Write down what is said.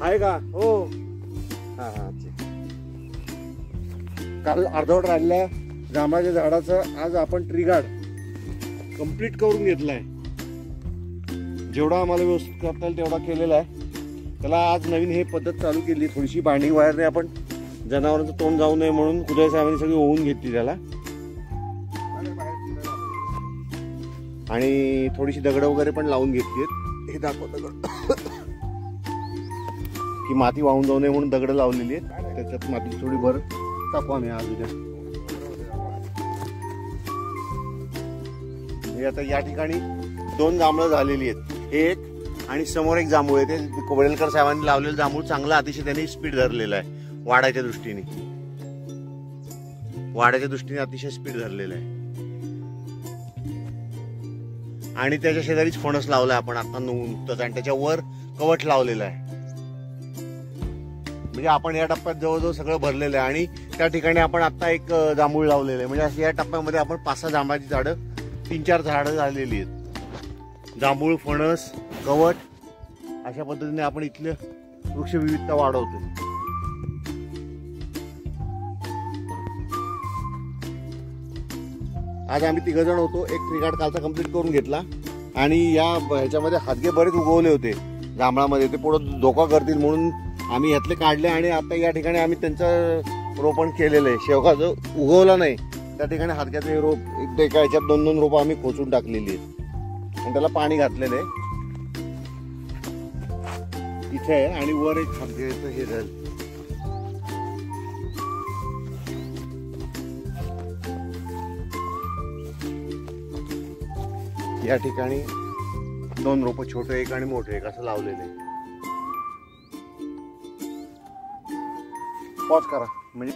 आहे का? हो. हा हा. काल अर्धवट राहिलेल्या जांभळाच्या झाडाचं आज आपण ट्री गार्ड कंप्लीट करून घेतलाय. जेवढा आम्हाला व्यवस्थित करता येईल तेवढा केलेला आहे. त्याला आज नवीन हे पद्धत चालू केली. थोडीशी बांडिंग वायरने आपण जनावरांचं तोंड जाऊ नये म्हणून कुदळ साहेबांनी सगळी ओवून घेतली त्याला. आणि थोडीशी दगड वगैरे पण लावून घेतली आहेत. हे दाखव दगड की माती वाहून जाऊ नये म्हणून दगड लावलेली आहेत. त्याच्यात माती थोडी भर टाकू आम्ही आज उद्या. हे आता या ठिकाणी 2 जांभळं झालेली आहेत. हे एक आणि समोर एक जांभूळ आहे. ते कोबडेलकर साहेबांनी लावलेलं जांभूळ चांगलं अतिशय त्यांनी स्पीड धरलेलं आहे. वाढायच्या दृष्टीने अतिशय स्पीड धरलेलं आहे. आणि त्याच्या शेजारीच फणस लावलाय आपण आता नुकतंच आणि त्याच्यावर कवच लावलेलं आहे. म्हणजे आपण या टप्प्यात जवळजवळ सगळं भरलेलं आहे. आणि त्या ठिकाणी आपण आता एक जांभूळ लावलेलं आहे. म्हणजे अशी या टप्प्यामध्ये आपण 5-6 जांभळाची झाडं 3-4 झाडं झालेली आहेत. जांभूळ, फणस, कवट अशा पद्धतीने आपण इथलं वृक्ष विविधता वाढवतो. आज आम्ही 3 जण होतो. एक ट्री गार्ड कालचा कंप्लीट करून घेतला. आणि या ह्याच्यामध्ये हादगे बरेच उगवले होते जांभळामध्ये. ते पुढे धोका करतील म्हणून आम्ही यातले काढले. आणि आता या ठिकाणी आम्ही त्यांचं रोपण केलेलं आहे. शेवगा जो उगवला नाही त्या ठिकाणी हादग्याचे रोप एका ह्याच्यात 2-2 रोपं आम्ही खोचून टाकलेली आहेत. आणि त्याला पाणी घातलेलं आहे. इथे आहे आणि वर एक हादग्याचं हे झालं. या ठिकाणी 2 रोपं, छोटे एक आणि मोठे एक असं लावलेलं आहे. पॉज करा म्हणजे